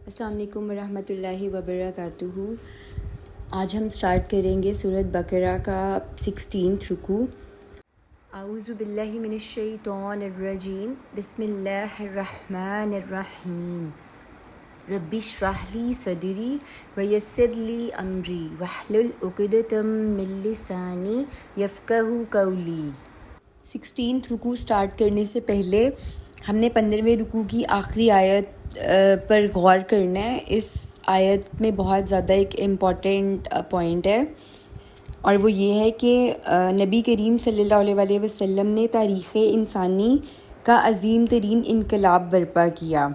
السلام علیکم ورحمۃ اللہ وبرکاتہ۔ آج ہم سٹارٹ کریں گے سورۃ بقرہ کا 16 رکوع۔ اعوذ باللہ من الشیطان الرجیم، بسم اللہ الرحمن الرحیم۔ رب اشرح لی صدری ویسر لی امری واحلل عقدۃ من لسانی یفقہوا قولی۔ 16 رکوع سٹارٹ کرنے سے پہلے ہم نے 15ویں رکوع کی آخری آیت پر غور کرنا ہے۔ اس آیت میں بہت زیادہ ایک امپورٹنٹ پوائنٹ ہے، اور وہ یہ ہے کہ نبی کریم صلی اللہ علیہ وسلم نے تاریخ انسانی کا عظیم ترین انقلاب برپا کیا۔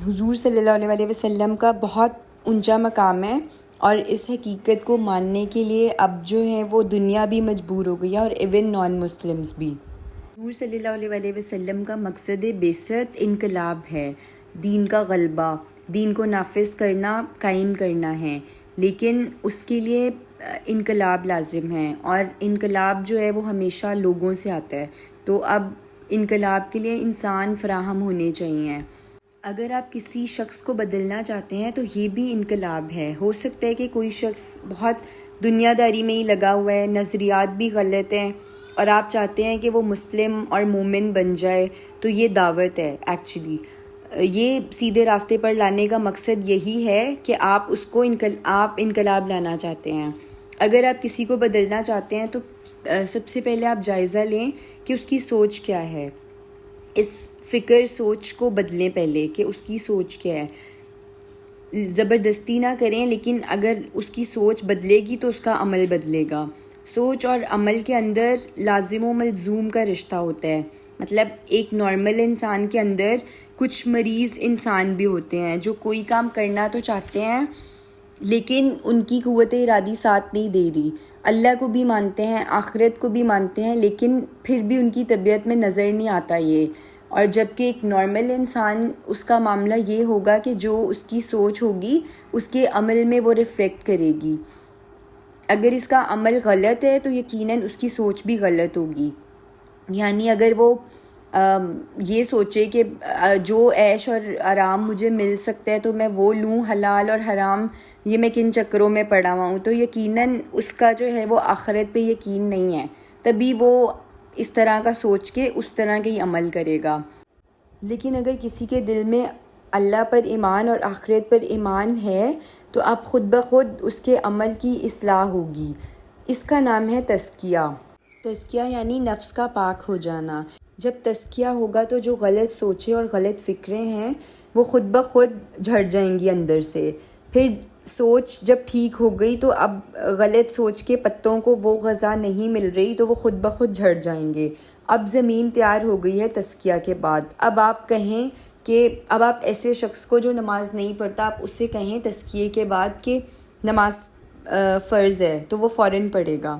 حضور صلی اللہ علیہ وسلم کا بہت اونچا مقام ہے، اور اس حقیقت کو ماننے کے لیے اب جو ہے وہ دنیا بھی مجبور ہو گئی ہے، اور ایون نان مسلمز بھی۔ حضور صلی اللہ علیہ وسلم کا مقصد بعثت انقلاب ہے، دین کا غلبہ، دین کو نافذ کرنا، قائم کرنا ہے، لیکن اس کے لیے انقلاب لازم ہے، اور انقلاب جو ہے وہ ہمیشہ لوگوں سے آتا ہے۔ تو اب انقلاب کے لیے انسان فراہم ہونے چاہیے۔ اگر آپ کسی شخص کو بدلنا چاہتے ہیں تو یہ بھی انقلاب ہے۔ ہو سکتا ہے کہ کوئی شخص بہت دنیا داری میں ہی لگا ہوا ہے، نظریات بھی غلط ہیں، اور آپ چاہتے ہیں کہ وہ مسلم اور مومن بن جائے، تو یہ دعوت ہے ایکچولی۔ یہ سیدھے راستے پر لانے کا مقصد یہی ہے کہ آپ اس کو آپ انقلاب لانا چاہتے ہیں۔ اگر آپ کسی کو بدلنا چاہتے ہیں تو سب سے پہلے آپ جائزہ لیں کہ اس کی سوچ کیا ہے۔ اس سوچ کو بدلیں پہلے کہ اس کی سوچ کیا ہے۔ زبردستی نہ کریں، لیکن اگر اس کی سوچ بدلے گی تو اس کا عمل بدلے گا۔ سوچ اور عمل کے اندر لازم و ملزوم کا رشتہ ہوتا ہے۔ مطلب ایک نارمل انسان کے اندر کچھ مریض انسان بھی ہوتے ہیں جو کوئی کام کرنا تو چاہتے ہیں، لیکن ان کی قوت ارادی ساتھ نہیں دے رہی۔ اللہ کو بھی مانتے ہیں، آخرت کو بھی مانتے ہیں، لیکن پھر بھی ان کی طبیعت میں نظر نہیں آتا یہ۔ اور جبکہ ایک نارمل انسان، اس کا معاملہ یہ ہوگا کہ جو اس کی سوچ ہوگی اس کے عمل میں وہ ریفلیکٹ کرے گی۔ اگر اس کا عمل غلط ہے تو یقیناً اس کی سوچ بھی غلط ہوگی۔ یعنی اگر وہ یہ سوچے کہ جو عیش اور آرام مجھے مل سکتا ہے تو میں وہ لوں، حلال اور حرام یہ میں کن چکروں میں پڑا ہوا ہوں، تو یقیناً اس کا جو ہے وہ آخرت پہ یقین نہیں ہے، تبھی وہ اس طرح کا سوچ کے اس طرح کے ہی عمل کرے گا۔ لیکن اگر کسی کے دل میں اللہ پر ایمان اور آخرت پر ایمان ہے تو اب خود بخود اس کے عمل کی اصلاح ہوگی۔ اس کا نام ہے تزکیہ۔ تزکیہ یعنی نفس کا پاک ہو جانا۔ جب تزکیہ ہوگا تو جو غلط سوچیں اور غلط فکریں ہیں وہ خود بخود جھڑ جائیں گی اندر سے۔ پھر سوچ جب ٹھیک ہو گئی تو اب غلط سوچ کے پتوں کو وہ غذا نہیں مل رہی تو وہ خود بخود جھڑ جائیں گے۔ اب زمین تیار ہو گئی ہے تزکیہ کے بعد۔ اب آپ کہیں کہ اب آپ ایسے شخص کو جو نماز نہیں پڑھتا، آپ اس سے کہیں تزکیے کے بعد کہ نماز فرض ہے تو وہ فوراً پڑھے گا۔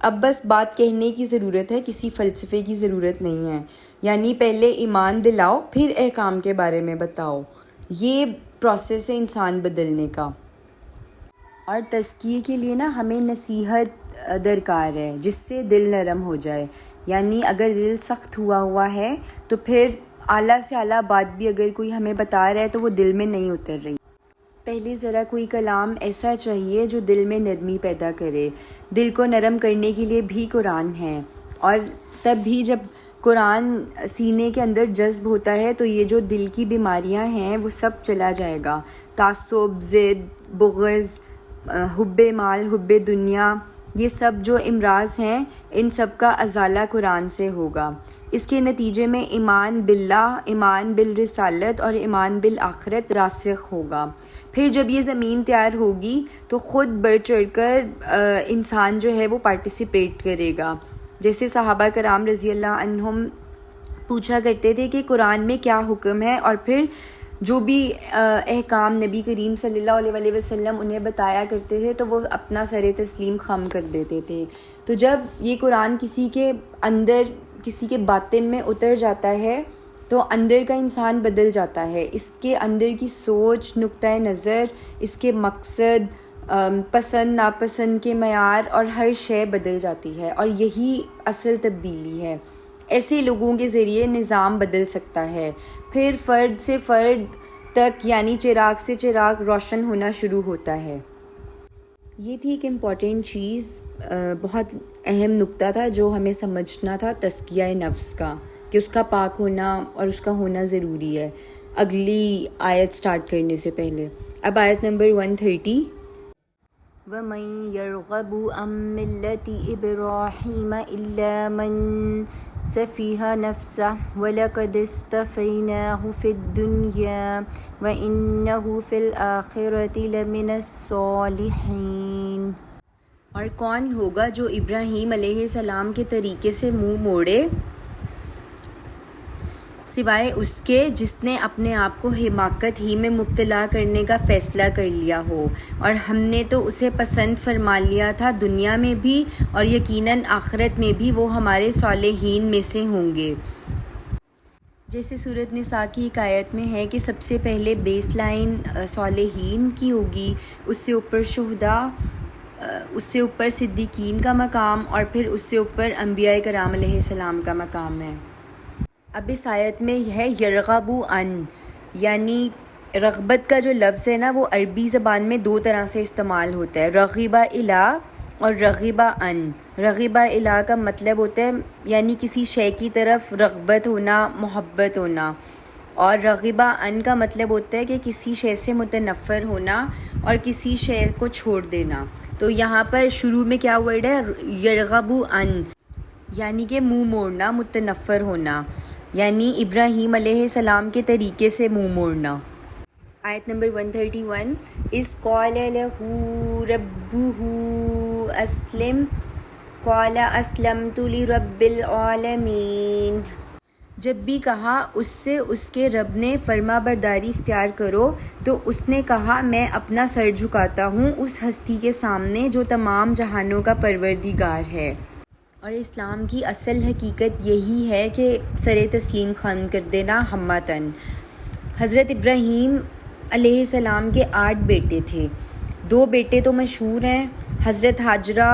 اب بس بات کہنے کی ضرورت ہے، کسی فلسفے کی ضرورت نہیں ہے۔ یعنی پہلے ایمان دلاؤ پھر احکام کے بارے میں بتاؤ۔ یہ پروسیس ہے انسان بدلنے کا۔ اور تزکیے کے لیے نا ہمیں نصیحت درکار ہے جس سے دل نرم ہو جائے۔ یعنی اگر دل سخت ہوا ہے تو پھر اعلیٰ سے اعلیٰ بات بھی اگر کوئی ہمیں بتا رہا ہے تو وہ دل میں نہیں اتر رہی۔ پہلے ذرا کوئی کلام ایسا چاہیے جو دل میں نرمی پیدا کرے۔ دل کو نرم کرنے کے لیے بھی قرآن ہے، اور تب بھی جب قرآن سینے کے اندر جذب ہوتا ہے تو یہ جو دل کی بیماریاں ہیں وہ سب چلا جائے گا۔ تعصب، ضد، بغض، حب مال، حب دنیا، یہ سب جو امراض ہیں ان سب کا ازالہ قرآن سے ہوگا۔ اس کے نتیجے میں ایمان باللہ، ایمان بالرسالت اور ایمان بالآخرت راسخ ہوگا۔ پھر جب یہ زمین تیار ہوگی تو خود بڑھ چڑھ کر انسان جو ہے وہ پارٹیسپیٹ کرے گا۔ جیسے صحابہ کرام رضی اللہ عنہم پوچھا کرتے تھے کہ قرآن میں کیا حکم ہے، اور پھر جو بھی احکام نبی کریم صلی اللہ علیہ وسلم انہیں بتایا کرتے تھے تو وہ اپنا سر تسلیم خم کر دیتے تھے۔ تو جب یہ قرآن کسی کے اندر، کسی کے باطن میں اتر جاتا ہے تو اندر کا انسان بدل جاتا ہے۔ اس کے اندر کی سوچ، نقطۂ نظر، اس کے مقصد، پسند ناپسند کے معیار اور ہر شے بدل جاتی ہے، اور یہی اصل تبدیلی ہے۔ ایسے لوگوں کے ذریعے نظام بدل سکتا ہے۔ پھر فرد سے فرد تک، یعنی چراغ سے چراغ روشن ہونا شروع ہوتا ہے۔ یہ تھی ایک امپورٹنٹ چیز، بہت اہم نقطہ تھا جو ہمیں سمجھنا تھا تزکیہ نفس کا، کہ اس کا پاک ہونا اور اس کا ہونا ضروری ہے۔ اگلی آیت سٹارٹ کرنے سے پہلے اب آیت نمبر 130، وَمَن يَرْغَبُ عَن مِّلَّةِ إِبْرَاهِيمَ إِلَّا مَن سَفِهَ نَفْسَهُ وَلَقَدِ اصْطَفَيْنَاهُ فِي الدُّنْيَا وَإِنَّهُ فِي الْآخِرَةِ لَمِنَ الصَّالِحِينَ۔ اور کون ہوگا جو ابراہیم علیہ السلام کے طریقے سے منہ موڑے، سوائے اس کے جس نے اپنے آپ کو حماقت ہی میں مبتلا کرنے کا فیصلہ کر لیا ہو، اور ہم نے تو اسے پسند فرما لیا تھا دنیا میں بھی، اور یقیناً آخرت میں بھی وہ ہمارے صالحین میں سے ہوں گے۔ جیسے سورۃ نساء کی ایک آیت میں ہے کہ سب سے پہلے بیس لائن صالحین کی ہوگی، اس سے اوپر شہداء، اس سے اوپر صدیقین کا مقام، اور پھر اس سے اوپر انبیاء کرام علیہ السلام کا مقام ہے۔ اب اس آیت میں ہے یرغبو ان، یعنی رغبت کا جو لفظ ہے نا وہ عربی زبان میں دو طرح سے استعمال ہوتا ہے، رغبہ الا اور رغبہ ان۔ رغبہ الا کا مطلب ہوتا ہے یعنی کسی شے کی طرف رغبت ہونا، محبت ہونا، اور رغبہ ان کا مطلب ہوتا ہے کہ کسی شے سے متنفر ہونا اور کسی شے کو چھوڑ دینا۔ تو یہاں پر شروع میں کیا ورڈ ہے؟ یرغبو ان، یعنی کہ منہ موڑنا، متنفر ہونا، یعنی ابراہیم علیہ السلام کے طریقے سے منہ موڑنا۔ آیت نمبر 131، اذ قال له ربه اسلم قال اسلمت لرب العالمین۔ جب بھی کہا اس سے اس کے رب نے فرما برداری اختیار کرو، تو اس نے کہا میں اپنا سر جھکاتا ہوں اس ہستی کے سامنے جو تمام جہانوں کا پروردگار ہے۔ اور اسلام کی اصل حقیقت یہی ہے کہ سر تسلیم خم کر دینا ہمتاً۔ حضرت ابراہیم علیہ السلام کے 8 بیٹے تھے، 2 بیٹے تو مشہور ہیں، حضرت حاجرہ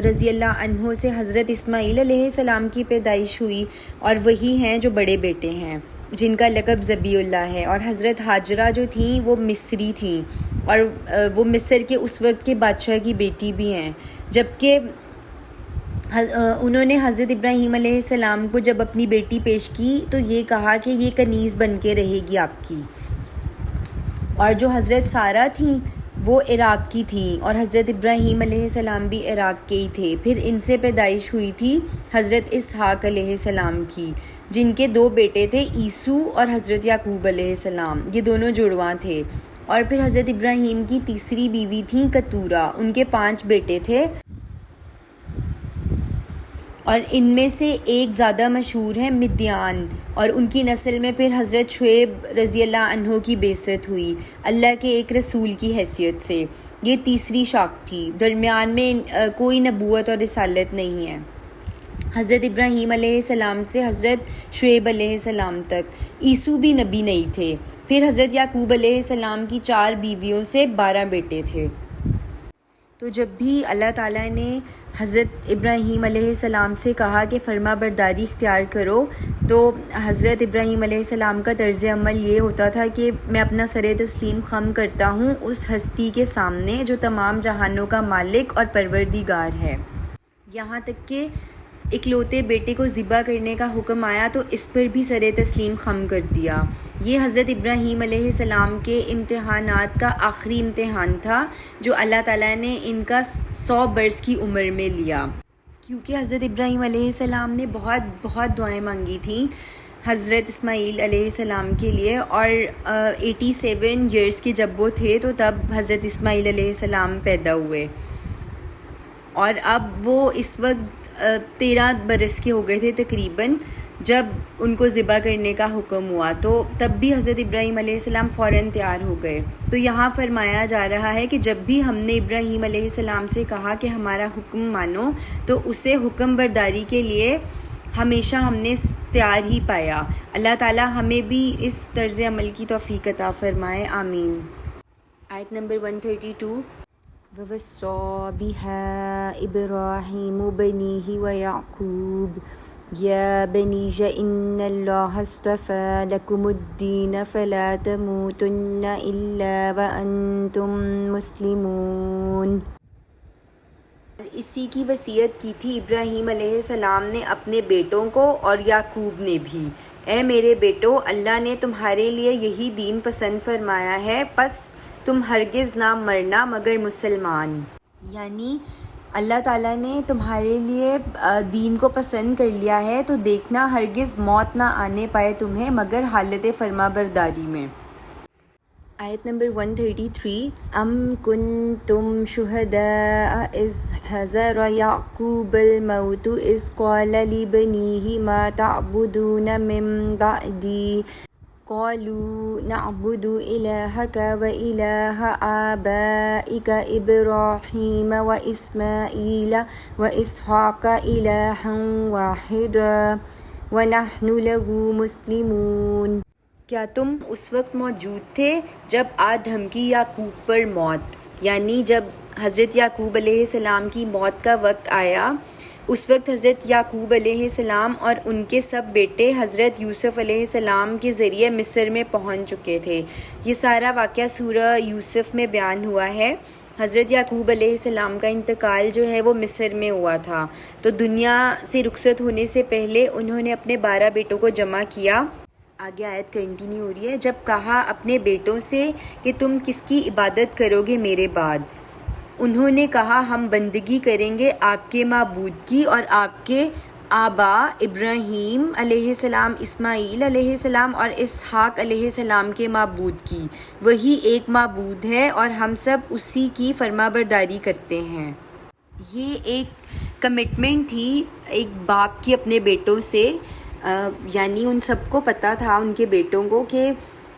رضی اللہ عنہ سے حضرت اسماعیل علیہ السلام کی پیدائش ہوئی، اور وہی ہیں جو بڑے بیٹے ہیں جن کا لقب ذبیح اللہ ہے۔ اور حضرت حاجرہ جو تھیں وہ مصری تھیں، اور وہ مصر کے اس وقت کے بادشاہ کی بیٹی بھی ہیں، جبکہ انہوں نے حضرت ابراہیم علیہ السلام کو جب اپنی بیٹی پیش کی تو یہ کہا کہ یہ کنیز بن کے رہے گی آپ کی۔ اور جو حضرت سارہ تھیں وہ عراق کی تھیں، اور حضرت ابراہیم علیہ السلام بھی عراق کے ہی تھے۔ پھر ان سے پیدائش ہوئی تھی حضرت اسحاق علیہ السلام کی، جن کے 2 بیٹے تھے، عیسو اور حضرت یعقوب علیہ السلام، یہ دونوں جڑواں تھے۔ اور پھر حضرت ابراہیم کی تیسری بیوی تھیں کتورہ، ان کے 5 بیٹے تھے، اور ان میں سے ایک زیادہ مشہور ہے مدیان، اور ان کی نسل میں پھر حضرت شعیب رضی اللہ عنہ کی بعثت ہوئی اللہ کے ایک رسول کی حیثیت سے۔ یہ تیسری شاخ تھی، درمیان میں کوئی نبوت اور رسالت نہیں ہے، حضرت ابراہیم علیہ السلام سے حضرت شعیب علیہ السلام تک۔ عیسو بھی نبی نہیں تھے۔ پھر حضرت یعقوب علیہ السلام کی 4 بیویوں سے 12 بیٹے تھے۔ تو جب بھی اللہ تعالیٰ نے حضرت ابراہیم علیہ السلام سے کہا کہ فرما برداری اختیار کرو، تو حضرت ابراہیم علیہ السلام کا طرز عمل یہ ہوتا تھا کہ میں اپنا سر تسلیم خم کرتا ہوں اس ہستی کے سامنے جو تمام جہانوں کا مالک اور پروردگار ہے۔ یہاں تک کہ اکلوتے بیٹے کو ذبح کرنے کا حکم آیا تو اس پر بھی سر تسلیم خم کر دیا۔ یہ حضرت ابراہیم علیہ السلام کے امتحانات کا آخری امتحان تھا جو اللہ تعالیٰ نے ان کا 100 برس کی عمر میں لیا، کیونکہ حضرت ابراہیم علیہ السلام نے بہت دعائیں مانگی تھیں حضرت اسماعیل علیہ السلام کے لیے، اور 87 ایئرس کے جب وہ تھے تو تب حضرت اسماعیل علیہ السلام پیدا ہوئے، اور اب وہ اس وقت 13 برس کے ہو گئے تھے تقریباً جب ان کو ذبح کرنے کا حکم ہوا، تو تب بھی حضرت ابراہیم علیہ السلام فوراً تیار ہو گئے۔ تو یہاں فرمایا جا رہا ہے کہ جب بھی ہم نے ابراہیم علیہ السلام سے کہا کہ ہمارا حکم مانو، تو اسے حکم برداری کے لیے ہمیشہ ہم نے تیار ہی پایا۔ اللہ تعالیٰ ہمیں بھی اس طرز عمل کی توفیق عطا فرمائے، آمین۔ آیت نمبر 132، وَوَصَّىٰ بِهَا إِبْرَاهِيمُ بَنِيهِ وَيَعْقُوبُ یا بنی ان اللہ اصطفى لکم الدین فلا تموتن الا وانتم مسلمون۔ اسی کی وصیت کی تھی ابراہیم علیہ السلام نے اپنے بیٹوں کو اور یعقوب نے بھی، اے میرے بیٹو، اللہ نے تمہارے لیے یہی دین پسند فرمایا ہے، پس تم ہرگز نہ مرنا مگر مسلمان۔ یعنی اللہ تعالیٰ نے تمہارے لیے دین کو پسند کر لیا ہے، تو دیکھنا ہرگز موت نہ آنے پائے تمہیں مگر حالت فرما برداری میں۔ آیت نمبر 133، ام کنتم شہداء اذ حضر یعقوب الموت اذ قال لبنیہ ما تعبدون من بعدی قالوا نعبد إلهك وإله آبائك إبراهيم وإسماعيل وإسحاق إلها واحدا ونحن له مسلمون۔ کیا تم اس وقت موجود تھے جب آ دھمکی یعقوب پر موت، یعنی جب حضرت یعقوب علیہ السلام کی موت کا وقت آیا، اس وقت حضرت یعقوب علیہ السلام اور ان کے سب بیٹے حضرت یوسف علیہ السلام کے ذریعے مصر میں پہنچ چکے تھے۔ یہ سارا واقعہ سورہ یوسف میں بیان ہوا ہے۔ حضرت یعقوب علیہ السلام کا انتقال جو ہے وہ مصر میں ہوا تھا، تو دنیا سے رخصت ہونے سے پہلے انہوں نے اپنے 12 بیٹوں کو جمع کیا۔ آگے آیت کنٹینیو ہو رہی ہے، جب کہا اپنے بیٹوں سے کہ تم کس کی عبادت کرو گے میرے بعد، انہوں نے کہا ہم بندگی کریں گے آپ کے معبود کی اور آپ کے آبا ابراہیم علیہ السلام، اسماعیل علیہ السلام اور اسحاق علیہ السلام کے معبود کی، وہی ایک معبود ہے اور ہم سب اسی کی فرما برداری کرتے ہیں۔ یہ ایک کمٹمنٹ تھی ایک باپ کی اپنے بیٹوں سے، یعنی ان سب کو پتہ تھا ان کے بیٹوں کو کہ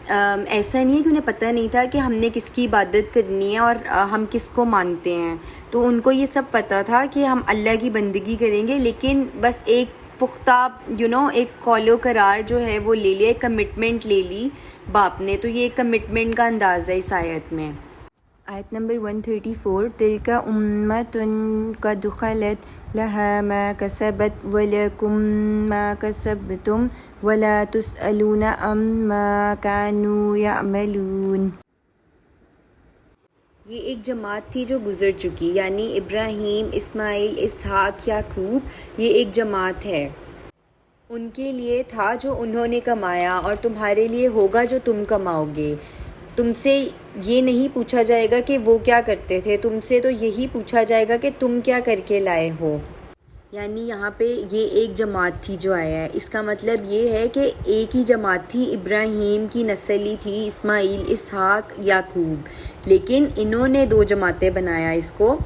ایسا نہیں ہے کہ انہیں پتہ نہیں تھا کہ ہم نے کس کی عبادت کرنی ہے اور ہم کس کو مانتے ہیں، تو ان کو یہ سب پتہ تھا کہ ہم اللہ کی بندگی کریں گے، لیکن بس ایک پختہ ایک قول و قرار جو ہے وہ لے لیا، ایک کمٹمنٹ لے لی باپ نے، تو یہ ایک کمٹمنٹ کا انداز ہے اس آیت میں۔ آیت نمبر 134، تلک امۃ قد خلت لها ما کسبت ولکم ما کسبتم ولا تسألون عما كانوا یعملون۔ یہ ایک جماعت تھی جو گزر چکی، یعنی ابراہیم، اسماعیل، اسحاق، یعقوب، یہ ایک جماعت ہے۔ ان کے لیے تھا جو انہوں نے کمایا اور تمہارے لیے ہوگا جو تم کماؤ گے۔ تم سے یہ نہیں پوچھا جائے گا کہ وہ کیا کرتے تھے، تم سے تو یہی پوچھا جائے گا کہ تم کیا کر کے لائے ہو۔ یعنی یہاں پہ یہ ایک جماعت تھی جو آیا ہے، اس کا مطلب یہ ہے کہ ایک ہی جماعت تھی، ابراہیم کی نسل ہی تھی، اسماعیل، اسحاق، یعقوب، لیکن انہوں نے 2 جماعتیں بنایا اس کو۔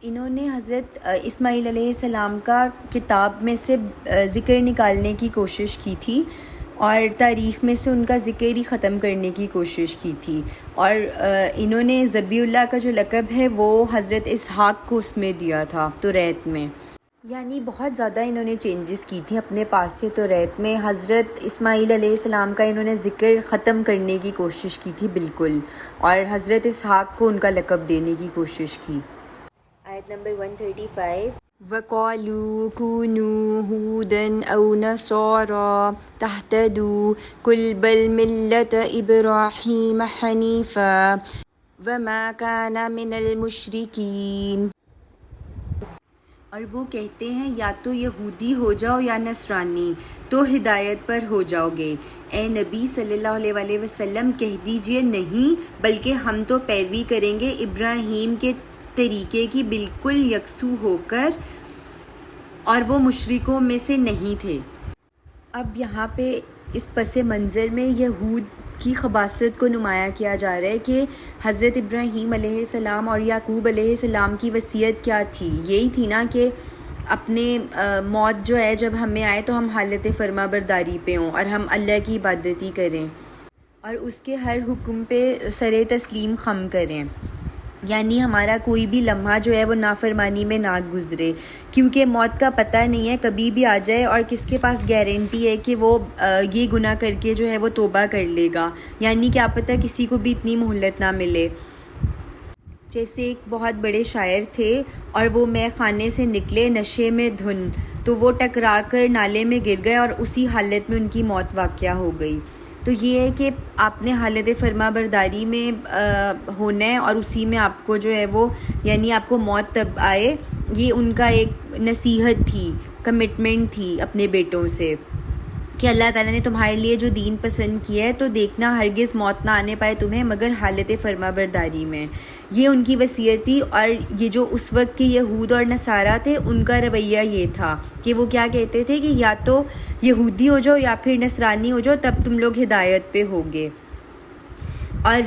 انہوں نے حضرت اسماعیل علیہ السلام کا کتاب میں سے ذکر نکالنے کی کوشش کی تھی اور تاریخ میں سے ان کا ذکر ہی ختم کرنے کی کوشش کی تھی، اور انہوں نے ذبیح اللہ کا جو لقب ہے وہ حضرت اسحاق کو اس میں دیا تھا توریت میں۔ یعنی بہت زیادہ انہوں نے چینجز کی تھی اپنے پاس سے توریت میں۔ حضرت اسماعیل علیہ السلام کا انہوں نے ذکر ختم کرنے کی کوشش کی تھی بالکل، اور حضرت اسحاق کو ان کا لقب دینے کی کوشش کی۔ آیت نمبر 135، وَقَالُوا كُونُوا هُودًا أَوْ نَصَارَىٰ تَهْتَدُوا قُلْ بَلْ مِلَّةَ إِبْرَاهِيمَ حَنِيفًا وَمَا كَانَ مِنَ الْمُشْرِكِينَ۔ اور وہ کہتے ہیں یا تو یہودی ہو جاؤ یا نصرانی، تو ہدایت پر ہو جاؤ گے۔ اے نبی صلی اللہ علیہ وآلہ وسلم کہہ دیجئے نہیں، بلکہ ہم تو پیروی کریں گے ابراہیم کے طریقے کی بالکل یکسو ہو کر، اور وہ مشرکوں میں سے نہیں تھے۔ اب یہاں پہ اس پس منظر میں یہود کی خباثت کو نمایاں کیا جا رہا ہے کہ حضرت ابراہیم علیہ السلام اور یعقوب علیہ السلام کی وصیت کیا تھی، یہی تھی نا کہ اپنے موت جو ہے جب ہمیں آئے تو ہم حالت فرما برداری پہ ہوں اور ہم اللہ کی عبادت ہی کریں اور اس کے ہر حکم پہ سر تسلیم خم کریں، یعنی ہمارا کوئی بھی لمحہ جو ہے وہ نافرمانی میں نہ گزرے، کیونکہ موت کا پتہ نہیں ہے کبھی بھی آ جائے، اور کس کے پاس گارنٹی ہے کہ وہ یہ گناہ کر کے جو ہے وہ توبہ کر لے گا، یعنی کیا پتہ کسی کو بھی اتنی مہلت نہ ملے۔ جیسے ایک بہت بڑے شاعر تھے اور وہ مے خانے سے نکلے نشے میں دھن، تو وہ ٹکرا کر نالے میں گر گئے اور اسی حالت میں ان کی موت واقع ہو گئی۔ تو یہ ہے کہ آپ نے حالت فرما برداری میں ہونا ہے اور اسی میں آپ کو جو ہے وہ یعنی آپ کو موت تب آئے۔ یہ ان کا ایک نصیحت تھی، کمٹمنٹ تھی اپنے بیٹوں سے کہ اللہ تعالیٰ نے تمہارے لیے جو دین پسند کیا ہے تو دیکھنا ہرگز موت نہ آنے پائے تمہیں مگر حالت فرما برداری میں۔ یہ ان کی وصیت تھی۔ اور یہ جو اس وقت کے یہود اور نصارہ تھے ان کا رویہ یہ تھا کہ وہ کیا کہتے تھے کہ یا تو یہودی ہو جاؤ یا پھر نصرانی ہو جاؤ، تب تم لوگ ہدایت پہ ہوگے۔ اور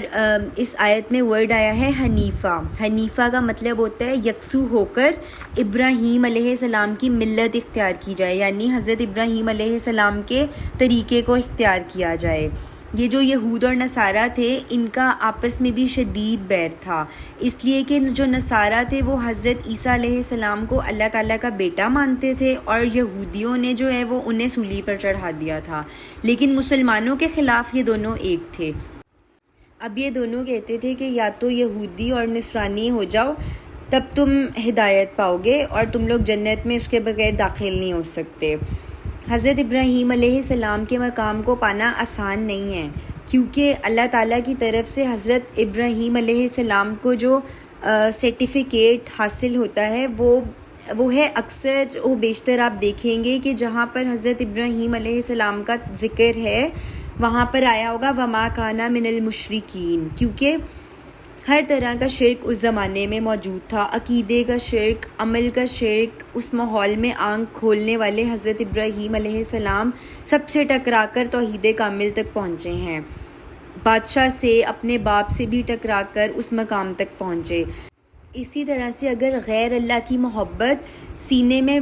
اس آیت میں ورڈ آیا ہے حنیفہ۔ حنیفہ کا مطلب ہوتا ہے یکسو ہو کر ابراہیم علیہ السلام کی ملت اختیار کی جائے، یعنی حضرت ابراہیم علیہ السلام کے طریقے کو اختیار کیا جائے۔ یہ جو یہود اور نصارہ تھے ان کا آپس میں بھی شدید بیر تھا، اس لیے کہ جو نصارہ تھے وہ حضرت عیسیٰ علیہ السلام کو اللہ تعالیٰ کا بیٹا مانتے تھے اور یہودیوں نے جو ہے وہ انہیں سولی پر چڑھا دیا تھا، لیکن مسلمانوں کے خلاف یہ دونوں ایک تھے۔ اب یہ دونوں کہتے تھے کہ یا تو یہودی اور نصرانی ہو جاؤ تب تم ہدایت پاؤ گے اور تم لوگ جنت میں اس کے بغیر داخل نہیں ہو سکتے۔ حضرت ابراہیم علیہ السلام کے مقام کو پانا آسان نہیں ہے، کیونکہ اللہ تعالیٰ کی طرف سے حضرت ابراہیم علیہ السلام کو جو سرٹیفکیٹ حاصل ہوتا ہے وہ ہے اکثر و بیشتر آپ دیکھیں گے کہ جہاں پر حضرت ابراہیم علیہ السلام کا ذکر ہے وہاں پر آیا ہوگا وما کانا من المشرکین، کیونکہ ہر طرح کا شرک اس زمانے میں موجود تھا، عقیدے کا شرک، عمل کا شرک۔ اس ماحول میں آنکھ کھولنے والے حضرت ابراہیم علیہ السلام سب سے ٹکرا کر توحید کامل تک پہنچے ہیں، بادشاہ سے اپنے باپ سے بھی ٹکرا کر اس مقام تک پہنچے۔ اسی طرح سے اگر غیر اللہ کی محبت سینے میں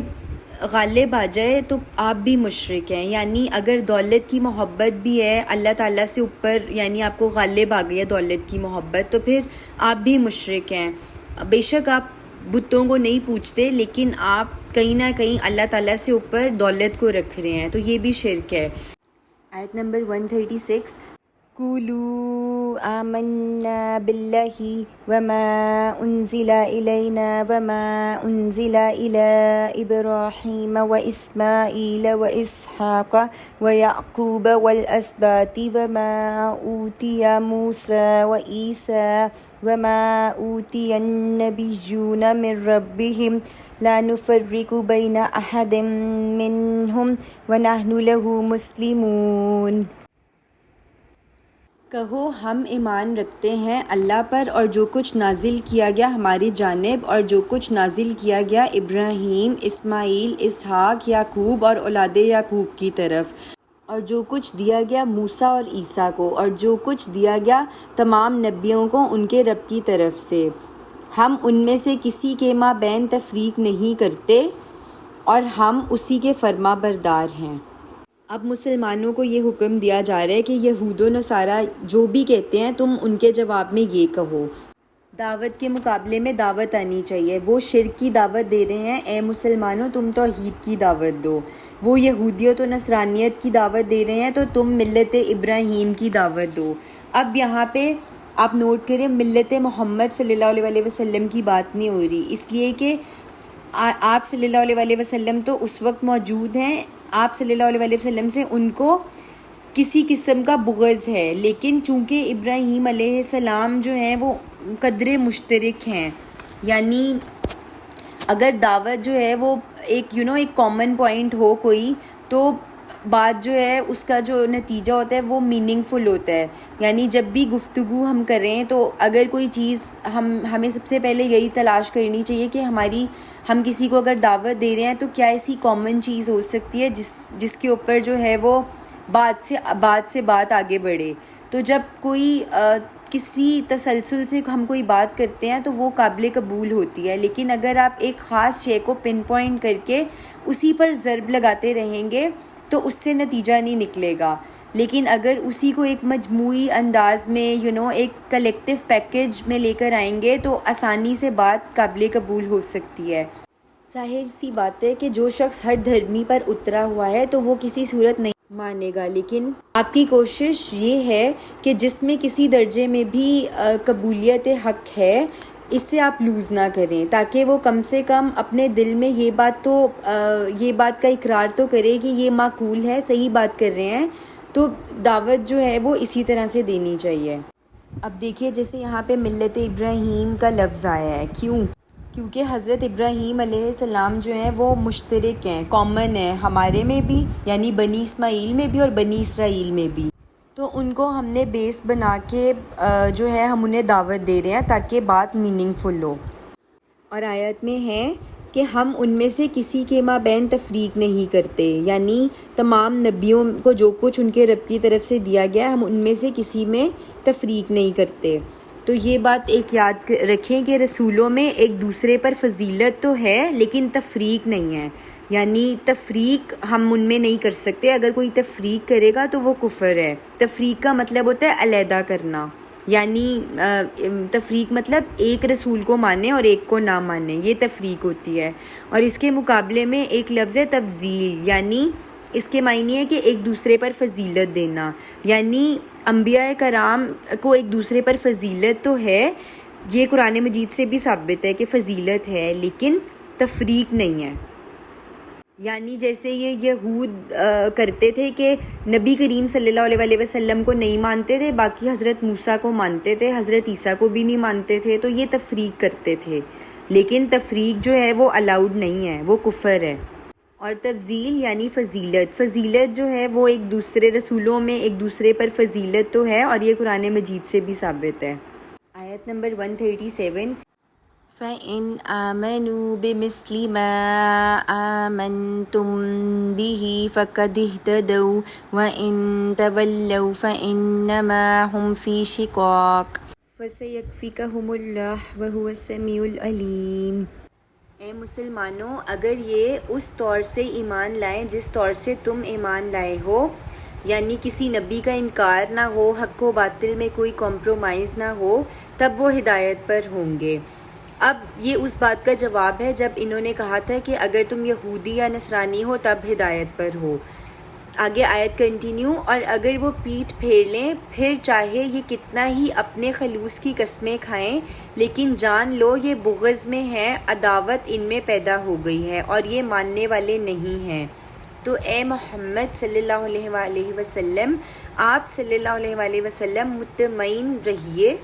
غالب آ جائے تو آپ بھی مشرک ہیں، یعنی اگر دولت کی محبت بھی ہے اللہ تعالیٰ سے اوپر، یعنی آپ کو غالب آ گئی ہے دولت کی محبت، تو پھر آپ بھی مشرک ہیں۔ بے شک آپ بتوں کو نہیں پوجتے لیکن آپ کہیں نہ کہیں اللہ تعالیٰ سے اوپر دولت کو رکھ رہے ہیں، تو یہ بھی شرک ہے۔ آیت نمبر 136، قولوا آمنا باللہ وما انزل الینا وما انزل الی ابراہیم واسماعیل واسحاق ویعقوب والاسباط وما اوتی موسیٰ وعیسیٰ وما اوتی النبیون من ربہم لا نفرق بین احد منہم ونحن لہ مسلمون۔ کہو ہم ایمان رکھتے ہیں اللہ پر اور جو کچھ نازل کیا گیا ہماری جانب اور جو کچھ نازل کیا گیا ابراہیم، اسماعیل، اسحاق، یعقوب اور اولاد یعقوب کی طرف، اور جو کچھ دیا گیا موسیٰ اور عیسیٰ کو اور جو کچھ دیا گیا تمام نبیوں کو ان کے رب کی طرف سے، ہم ان میں سے کسی کے مابین تفریق نہیں کرتے اور ہم اسی کے فرما بردار ہیں۔ اب مسلمانوں کو یہ حکم دیا جا رہا ہے کہ یہود و نصارہ جو بھی کہتے ہیں تم ان کے جواب میں یہ کہو، دعوت کے مقابلے میں دعوت آنی چاہیے۔ وہ شرک کی دعوت دے رہے ہیں، اے مسلمانوں تم توحید کی دعوت دو۔ وہ یہودیت و نصرانیت کی دعوت دے رہے ہیں تو تم ملت ابراہیم کی دعوت دو۔ اب یہاں پہ آپ نوٹ کریں ملت محمد صلی اللہ علیہ وسلم کی بات نہیں ہو رہی، اس لیے کہ آپ صلی اللہ علیہ وسلم تو اس وقت موجود ہیں، آپ صلی اللہ علیہ وسلم سے ان کو کسی قسم کا بغض ہے، لیکن چونکہ ابراہیم علیہ السلام جو ہیں وہ قدر مشترک ہیں، یعنی اگر دعوت جو ہے وہ ایک ایک کامن پوائنٹ ہو کوئی، تو بات جو ہے اس کا جو نتیجہ ہوتا ہے وہ میننگ فل ہوتا ہے۔ یعنی جب بھی گفتگو ہم کریں تو اگر کوئی چیز ہمیں سب سے پہلے یہی تلاش کرنی چاہیے کہ ہم کسی کو اگر دعوت دے رہے ہیں تو کیا ایسی کامن چیز ہو سکتی ہے جس کے اوپر جو ہے وہ بات سے بات آگے بڑھے۔ تو جب کوئی کسی تسلسل سے ہم کوئی بات کرتے ہیں تو وہ قابل قبول ہوتی ہے، لیکن اگر آپ ایک خاص شے کو پن پوائنٹ کر کے اسی پر ضرب لگاتے رہیں گے تو اس سے نتیجہ نہیں نکلے گا، لیکن اگر اسی کو ایک مجموعی انداز میں ایک کلیکٹیو پیکیج میں لے کر آئیں گے تو آسانی سے بات قابل قبول ہو سکتی ہے۔ ظاہر سی بات ہے کہ جو شخص ہر دھرمی پر اترا ہوا ہے تو وہ کسی صورت نہیں مانے گا، لیکن آپ کی کوشش یہ ہے کہ جس میں کسی درجے میں بھی قبولیت حق ہے اس سے آپ لوز نہ کریں، تاکہ وہ کم سے کم اپنے دل میں یہ بات کا اقرار تو کرے کہ یہ معقول ہے، صحیح بات کر رہے ہیں، تو دعوت جو ہے وہ اسی طرح سے دینی چاہیے۔ اب دیکھیے جیسے یہاں پہ ملت ابراہیم کا لفظ آیا ہے، کیونکہ حضرت ابراہیم علیہ السلام جو ہیں وہ مشترک ہیں، کامن ہیں ہمارے میں بھی، یعنی بنی اسماعیل میں بھی اور بنی اسرائیل میں بھی، تو ان کو ہم نے بیس بنا کے جو ہے ہم انہیں دعوت دے رہے ہیں تاکہ بات میننگ فل ہو۔ اور آیت میں ہے کہ ہم ان میں سے کسی کے مابین تفریق نہیں کرتے، یعنی تمام نبیوں کو جو کچھ ان کے رب کی طرف سے دیا گیا ہے ہم ان میں سے کسی میں تفریق نہیں کرتے۔ تو یہ بات ایک یاد رکھیں کہ رسولوں میں ایک دوسرے پر فضیلت تو ہے لیکن تفریق نہیں ہے، یعنی تفریق ہم ان میں نہیں کر سکتے، اگر کوئی تفریق کرے گا تو وہ کفر ہے۔ تفریق کا مطلب ہوتا ہے علیحدہ کرنا، یعنی تفریق مطلب ایک رسول کو مانے اور ایک کو نہ مانے، یہ تفریق ہوتی ہے۔ اور اس کے مقابلے میں ایک لفظ ہے تفضیل، یعنی اس کے معنی ہے کہ ایک دوسرے پر فضیلت دینا، یعنی انبیاء کرام کو ایک دوسرے پر فضیلت تو ہے، یہ قرآن مجید سے بھی ثابت ہے کہ فضیلت ہے، لیکن تفریق نہیں ہے۔ یعنی جیسے یہ یہود کرتے تھے کہ نبی کریم صلی اللہ علیہ وسلم کو نہیں مانتے تھے، باقی حضرت موسیٰ کو مانتے تھے، حضرت عیسیٰ کو بھی نہیں مانتے تھے، تو یہ تفریق کرتے تھے، لیکن تفریق جو ہے وہ الاؤڈ نہیں ہے، وہ کفر ہے۔ اور تفضیل یعنی فضیلت جو ہے وہ ایک دوسرے رسولوں میں ایک دوسرے پر فضیلت تو ہے، اور یہ قرآن مجید سے بھی ثابت ہے۔ آیت نمبر 137، فَإِنْ آمَنُوا بِمِثْلِ مَا آمَنْتُمْ بِهِ فَقَدِ اهْتَدَوْا وَإِنْ تَوَلَّوْا فَإِنَّمَا هُمْ فِي شِقَاقٍ فَسَيَكْفِيكَهُمُ اللَّهُ وَهُوَ السَّمِيعُ الْعَلِيمُ۔ اے مسلمانوں، اگر یہ اس طور سے ایمان لائیں جس طور سے تم ایمان لائے ہو، یعنی کسی نبی کا انکار نہ ہو، حق و باطل میں کوئی کمپرومائز نہ ہو، تب وہ ہدایت پر ہوں گے۔ اب یہ اس بات کا جواب ہے جب انہوں نے کہا تھا کہ اگر تم یہودی یا نصرانی ہو تب ہدایت پر ہو۔ آگے آیت کنٹینیو، اور اگر وہ پیٹھ پھیر لیں پھر چاہے یہ کتنا ہی اپنے خلوص کی قسمیں کھائیں، لیکن جان لو یہ بغض میں ہیں، عداوت ان میں پیدا ہو گئی ہے اور یہ ماننے والے نہیں ہیں۔ تو اے محمد صلی اللہ علیہ وآلہ وسلم، آپ صلی اللہ علیہ وآلہ وسلم مطمئن رہیے،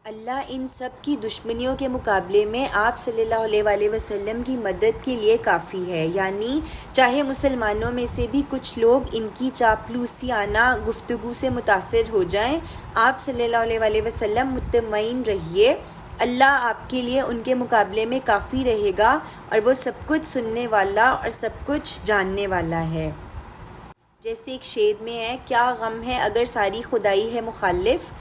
اللہ ان سب کی دشمنیوں کے مقابلے میں آپ صلی اللہ علیہ وآلہ وسلم کی مدد کے لیے کافی ہے۔ یعنی چاہے مسلمانوں میں سے بھی کچھ لوگ ان کی چاپلوسیانہ گفتگو سے متاثر ہو جائیں، آپ صلی اللہ علیہ وآلہ وسلم مطمئن رہیے، اللہ آپ کے لیے ان کے مقابلے میں کافی رہے گا، اور وہ سب کچھ سننے والا اور سب کچھ جاننے والا ہے۔ جیسے ایک شعر میں ہے، کیا غم ہے اگر ساری خدائی ہے مخالف،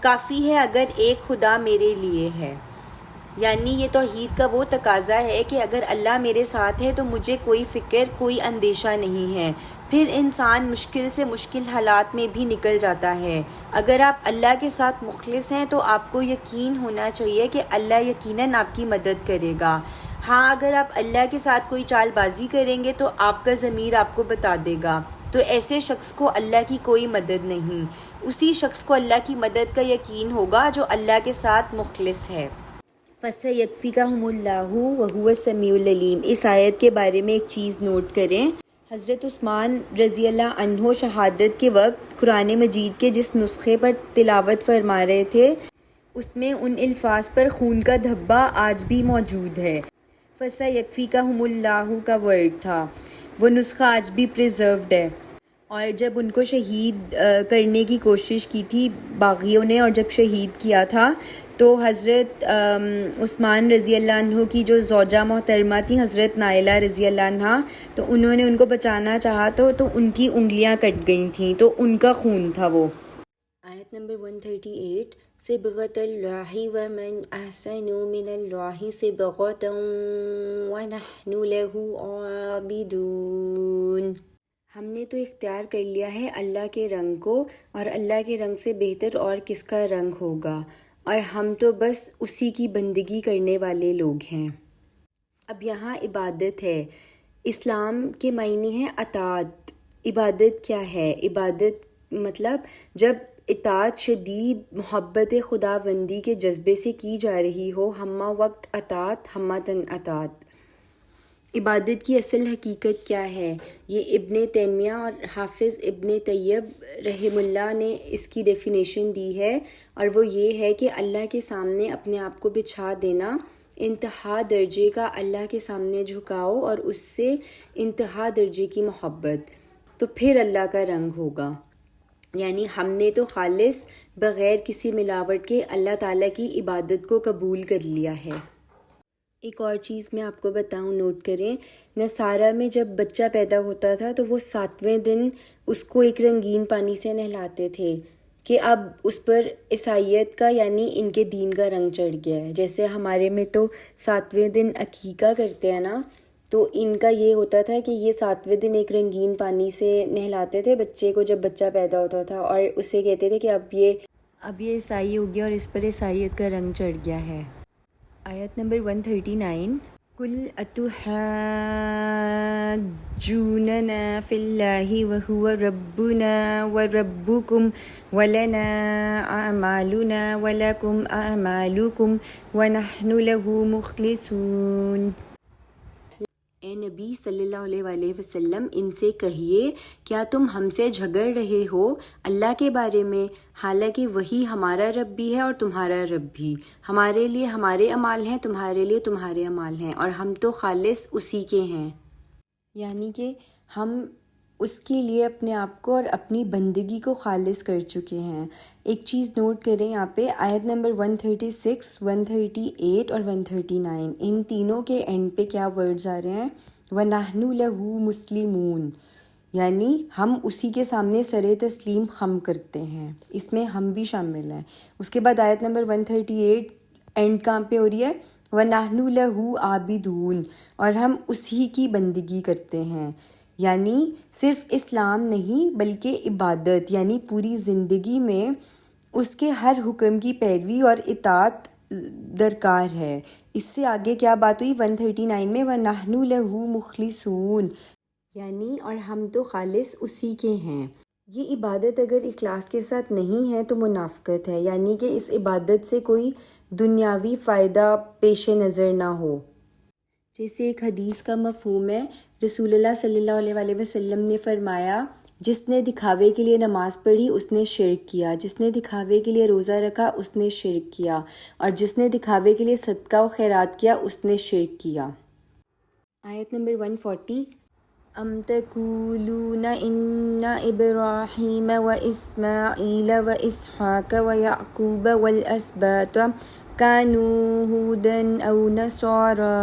کافی ہے اگر ایک خدا میرے لیے ہے۔ یعنی یہ توحید کا وہ تقاضا ہے کہ اگر اللہ میرے ساتھ ہے تو مجھے کوئی فکر، کوئی اندیشہ نہیں ہے۔ پھر انسان مشکل سے مشکل حالات میں بھی نکل جاتا ہے۔ اگر آپ اللہ کے ساتھ مخلص ہیں تو آپ کو یقین ہونا چاہیے کہ اللہ یقیناً آپ کی مدد کرے گا۔ ہاں، اگر آپ اللہ کے ساتھ کوئی چال بازی کریں گے تو آپ کا ضمیر آپ کو بتا دے گا، تو ایسے شخص کو اللہ کی کوئی مدد نہیں۔ اسی شخص کو اللہ کی مدد کا یقین ہوگا جو اللہ کے ساتھ مخلص ہے۔ فَسَيَكْفِيكَهُمُ اللَّهُ وَهُوَ السَّمِيعُ الْعَلِيمُ۔ اس آیت کے بارے میں ایک چیز نوٹ کریں، حضرت عثمان رضی اللہ عنہ شہادت کے وقت قرآن مجید کے جس نسخے پر تلاوت فرما رہے تھے اس میں ان الفاظ پر خون کا دھبا آج بھی موجود ہے۔ فَسَيَكْفِيكَهُمُ اللَّهُ کا ورڈ تھا، وہ نسخہ آج بھی پریزروڈ ہے۔ اور جب ان کو شہید کرنے کی کوشش کی تھی باغیوں نے، اور جب شہید کیا تھا تو حضرت عثمان رضی اللہ عنہ کی جو زوجہ محترمہ تھیں حضرت نائلہ رضی اللہ عنہ، تو انہوں نے ان کو بچانا چاہا تو ان کی انگلیاں کٹ گئی تھیں، تو ان کا خون تھا وہ۔ آیت نمبر 138، صبغۃ اللہ ومن احسن من اللہ صبغۃ ونحن لہ عابدون۔ ہم نے تو اختیار کر لیا ہے اللہ کے رنگ کو، اور اللہ کے رنگ سے بہتر اور کس کا رنگ ہوگا، اور ہم تو بس اسی کی بندگی کرنے والے لوگ ہیں۔ اب یہاں عبادت ہے، اسلام کے معنی ہے اطاعت۔ عبادت کیا ہے؟ عبادت مطلب جب اطاعت شدید محبت خداوندی کے جذبے سے کی جا رہی ہو، ہمہ وقت اطاعت ہمتاً اطاعت۔ عبادت کی اصل حقیقت کیا ہے؟ یہ ابن تیمیہ اور حافظ ابن طیب رحم اللہ نے اس کی ڈیفینیشن دی ہے، اور وہ یہ ہے کہ اللہ کے سامنے اپنے آپ کو بچھا دینا، انتہا درجے کا اللہ کے سامنے جھکاؤ اور اس سے انتہا درجے کی محبت، تو پھر اللہ کا رنگ ہوگا۔ یعنی ہم نے تو خالص بغیر کسی ملاوٹ کے اللہ تعالیٰ کی عبادت کو قبول کر لیا ہے۔ ایک اور چیز میں آپ کو بتاؤں، نوٹ کریں، نصارہ میں جب بچہ پیدا ہوتا تھا تو وہ 7ویں دن اس کو ایک رنگین پانی سے نہلاتے تھے کہ اب اس پر عیسائیت کا یعنی ان کے دین کا رنگ چڑھ گیا ہے۔ جیسے ہمارے میں تو 7ویں دن عقیقہ کرتے ہیں نا، تو ان کا یہ ہوتا تھا کہ یہ 7ویں دن ایک رنگین پانی سے نہلاتے تھے بچے کو جب بچہ پیدا ہوتا تھا، اور اسے کہتے تھے کہ اب یہ عیسائی ہو گیا اور اس پر عیسائیت کا رنگ چڑھ گیا ہے۔ آیت نمبر 139، قُلْ أَتُحَاجُّونَنَا فِي اللَّهِ وَهُوَ رَبُّنَا وَرَبُّكُمْ وَلَنَا أَعْمَالُنَا وَلَكُمْ أَعْمَالُكُمْ وَنَحْنُ لَهُ مُخْلِصُونَ۔ اے نبی صلی اللہ علیہ وسلم، ان سے کہیے، کیا تم ہم سے جھگڑ رہے ہو اللہ کے بارے میں، حالانکہ وہی ہمارا رب بھی ہے اور تمہارا رب بھی، ہمارے لیے ہمارے اعمال ہیں، تمہارے لیے تمہارے اعمال ہیں، اور ہم تو خالص اسی کے ہیں۔ یعنی کہ ہم اس کے لیے اپنے آپ کو اور اپنی بندگی کو خالص کر چکے ہیں۔ ایک چیز نوٹ کریں یہاں پہ، آیت نمبر 136، 138 اور 139، ان تینوں کے اینڈ پہ کیا ورڈز آ رہے ہیں؟ وَنَحْنُ لَهُ مُسْلِمُونَ، یعنی ہم اسی کے سامنے سر تسلیم خم کرتے ہیں، اس میں ہم بھی شامل ہیں۔ اس کے بعد آیت نمبر 138 اینڈ کہاں پہ ہو رہی ہے؟ وَنَحْنُ لَهُ عَابِدُونَ، اور ہم اسی کی بندگی کرتے ہیں۔ یعنی صرف اسلام نہیں بلکہ عبادت، یعنی پوری زندگی میں اس کے ہر حکم کی پیروی اور اطاعت درکار ہے۔ اس سے آگے کیا بات ہوئی 139 میں؟ وَنَحْنُ لَهُ مُخْلِصُونَ، یعنی اور ہم تو خالص اسی کے ہیں۔ یہ عبادت اگر اخلاص کے ساتھ نہیں ہے تو منافقت ہے، یعنی کہ اس عبادت سے کوئی دنیاوی فائدہ پیش نظر نہ ہو۔ جیسے ایک حدیث کا مفہوم ہے، رسول اللہ صلی اللہ علیہ وسلم نے فرمایا، جس نے دکھاوے کے لیے نماز پڑھی اس نے شرک کیا، جس نے دکھاوے کے لیے روزہ رکھا اس نے شرک کیا، اور جس نے دکھاوے کے لیے صدقہ و خیرات کیا اس نے شرک کیا۔ آیت نمبر 140، ام تقولون ان ابراہیم واسماعیل واسحاق ویعقوب والاسباط كانوا هودا أو نصارى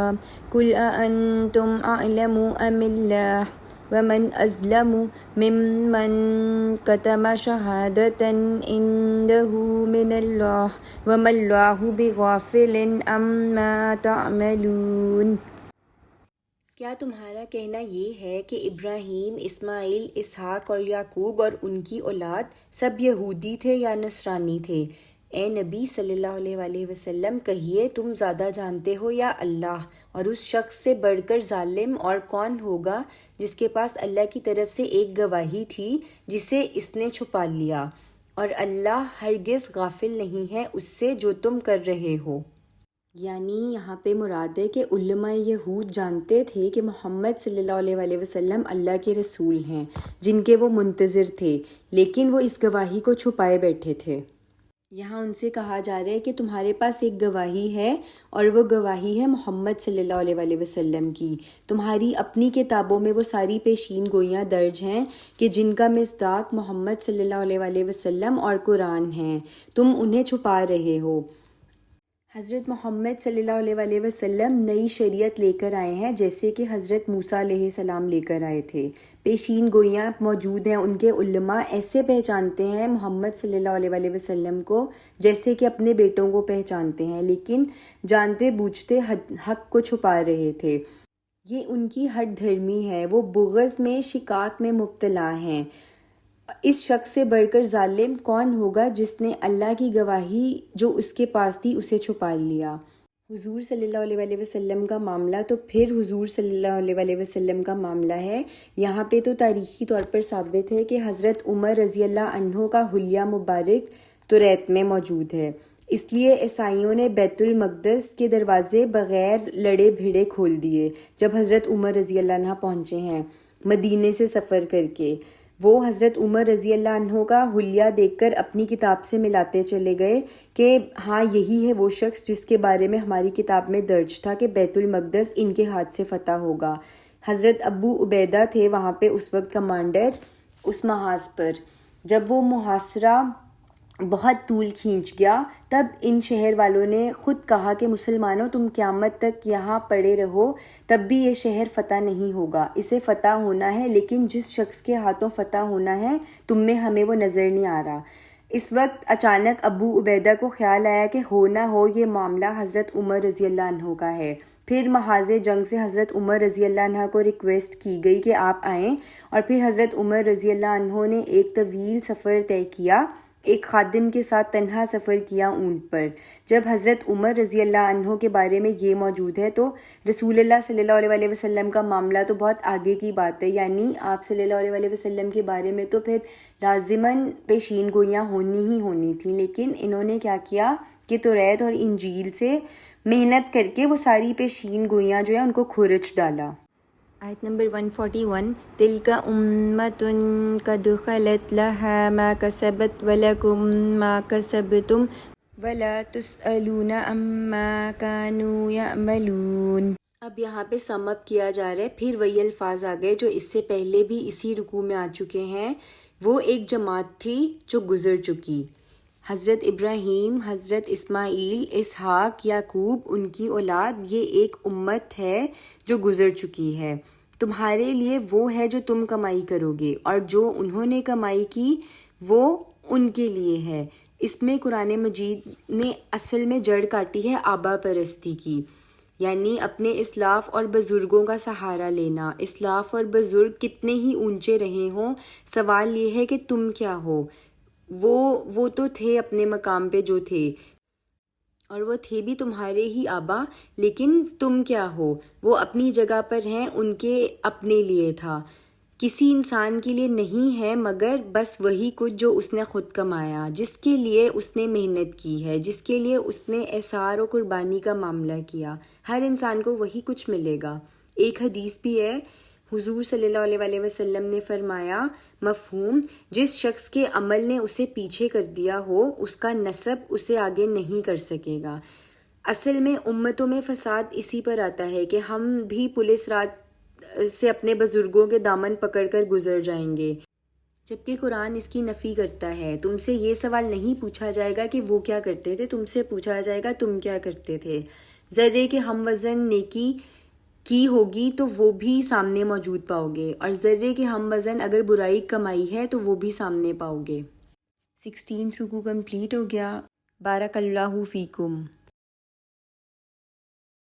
قل أأنتم أعلم أم الله ومن أظلم ممن كتم شهادة عنده من الله وما الله بغافل عما تعملون۔ کیا تمہارا کہنا یہ ہے کہ ابراہیم، اسماعیل، اسحاق اور یعقوب اور ان کی اولاد سب یہودی تھے یا نصرانی تھے؟ اے نبی صلی اللہ علیہ وسلم، کہیے، تم زیادہ جانتے ہو یا اللہ؟ اور اس شخص سے بڑھ کر ظالم اور کون ہوگا جس کے پاس اللہ کی طرف سے ایک گواہی تھی جسے اس نے چھپا لیا، اور اللہ ہرگز غافل نہیں ہے اس سے جو تم کر رہے ہو۔ یعنی یہاں پہ مراد ہے کہ علماء یہود جانتے تھے کہ محمد صلی اللہ علیہ وسلم اللہ کے رسول ہیں جن کے وہ منتظر تھے، لیکن وہ اس گواہی کو چھپائے بیٹھے تھے۔ یہاں ان سے کہا جا رہا ہے کہ تمہارے پاس ایک گواہی ہے، اور وہ گواہی ہے محمد صلی اللہ علیہ وسلم کی۔ تمہاری اپنی کتابوں میں وہ ساری پیشین گوئیاں درج ہیں کہ جن کا مصداق محمد صلی اللہ علیہ وسلم اور قرآن ہیں، تم انہیں چھپا رہے ہو۔ حضرت محمد صلی اللہ علیہ وسلم نئی شریعت لے کر آئے ہیں، جیسے کہ حضرت موسیٰ علیہ السلام لے کر آئے تھے۔ پیشین گوئیاں موجود ہیں، ان کے علماء ایسے پہچانتے ہیں محمد صلی اللہ علیہ وسلم کو جیسے کہ اپنے بیٹوں کو پہچانتے ہیں، لیکن جانتے بوجھتے حق کو چھپا رہے تھے۔ یہ ان کی ہٹ دھرمی ہے، وہ بغض میں، شقاق میں مبتلا ہیں۔ اس شخص سے بڑھ کر ظالم کون ہوگا جس نے اللہ کی گواہی جو اس کے پاس تھی اسے چھپا لیا۔ حضور صلی اللہ علیہ وسلم کا معاملہ تو پھر حضور صلی اللہ علیہ وسلم کا معاملہ ہے۔ یہاں پہ تو تاریخی طور پر ثابت ہے کہ حضرت عمر رضی اللہ عنہ کا حلیہ مبارک توریت میں موجود ہے، اس لیے عیسائیوں نے بیت المقدس کے دروازے بغیر لڑے بھیڑے کھول دیے جب حضرت عمر رضی اللہ عنہ پہنچے ہیں مدینے سے سفر کر کے۔ وہ حضرت عمر رضی اللہ عنہ کا حلیہ دیکھ کر اپنی کتاب سے ملاتے چلے گئے کہ ہاں یہی ہے وہ شخص جس کے بارے میں ہماری کتاب میں درج تھا کہ بیت المقدس ان کے ہاتھ سے فتح ہوگا۔ حضرت ابو عبیدہ تھے وہاں پہ اس وقت کمانڈر اس محاذ پر۔ جب وہ محاصرہ بہت طول کھینچ گیا تب ان شہر والوں نے خود کہا کہ مسلمانوں تم قیامت تک یہاں پڑے رہو تب بھی یہ شہر فتح نہیں ہوگا، اسے فتح ہونا ہے، لیکن جس شخص کے ہاتھوں فتح ہونا ہے تم میں ہمیں وہ نظر نہیں آ رہا۔ اس وقت اچانک ابو عبیدہ کو خیال آیا کہ ہو نہ ہو یہ معاملہ حضرت عمر رضی اللہ عنہ کا ہے۔ پھر محاذ جنگ سے حضرت عمر رضی اللہ عنہ کو ریکویسٹ کی گئی کہ آپ آئیں، اور پھر حضرت عمر رضی اللہ عنہ نے ایک طویل سفر طے کیا، ایک خادم کے ساتھ تنہا سفر کیا اونٹ پر۔ جب حضرت عمر رضی اللہ عنہ کے بارے میں یہ موجود ہے تو رسول اللہ صلی اللہ علیہ وسلم کا معاملہ تو بہت آگے کی بات ہے، یعنی آپ صلی اللہ علیہ وسلم کے بارے میں تو پھر لازماً پیشین گوئیاں ہونی ہی ہونی تھیں، لیکن انہوں نے کیا کیا کہ توریت اور انجیل سے محنت کر کے وہ ساری پیشین گوئیاں جو ہیں ان کو کھرچ ڈالا۔ آیت نمبر 141، تِلْکَ أُمَّةٌ قَدْ خَلَتْ لَهَا مَا كَسَبَتْ وَلَكُمْ مَا كَسَبْتُمْ وَلَا تُسْأَلُونَ عَمَّا كَانُوا يَعْمَلُونَ۔ اب یہاں پہ سم اپ کیا جا رہا ہے، پھر وہی الفاظ آ گئے جو اس سے پہلے بھی اسی رکوع میں آ چکے ہیں۔ وہ ایک جماعت تھی جو گزر چکی، حضرت ابراہیم، حضرت اسماعیل، اسحاق، یعقوب، ان کی اولاد، یہ ایک امت ہے جو گزر چکی ہے۔ تمہارے لیے وہ ہے جو تم کمائی کرو گے، اور جو انہوں نے کمائی کی وہ ان کے لیے ہے۔ اس میں قرآن مجید نے اصل میں جڑ کاٹی ہے آبا پرستی کی، یعنی اپنے اسلاف اور بزرگوں کا سہارا لینا۔ اسلاف اور بزرگ کتنے ہی اونچے رہے ہوں، سوال یہ ہے کہ تم کیا ہو۔ وہ تو تھے اپنے مقام پہ جو تھے، اور وہ تھے بھی تمہارے ہی آبا، لیکن تم کیا ہو؟ وہ اپنی جگہ پر ہیں، ان کے اپنے لیے تھا، کسی انسان کے لیے نہیں ہے مگر بس وہی کچھ جو اس نے خود کمایا، جس کے لیے اس نے محنت کی ہے، جس کے لیے اس نے احسار و قربانی کا معاملہ کیا۔ ہر انسان کو وہی کچھ ملے گا۔ ایک حدیث بھی ہے، حضور صلی اللہ علیہ وسلم نے فرمایا مفہوم، جس شخص کے عمل نے اسے پیچھے کر دیا ہو اس کا نسب اسے آگے نہیں کر سکے گا۔ اصل میں امتوں میں فساد اسی پر آتا ہے کہ ہم بھی پولیس رات سے اپنے بزرگوں کے دامن پکڑ کر گزر جائیں گے، جبکہ قرآن اس کی نفی کرتا ہے۔ تم سے یہ سوال نہیں پوچھا جائے گا کہ وہ کیا کرتے تھے، تم سے پوچھا جائے گا تم کیا کرتے تھے۔ ذرے کے ہم وزن نیکی کی ہوگی تو وہ بھی سامنے موجود پاؤ گے، اور ذرے کے ہم وزن اگر برائی کمائی ہے تو وہ بھی سامنے پاؤ گے۔ 16 رکوع کمپلیٹ ہو گیا۔ بارک اللہ فیکم۔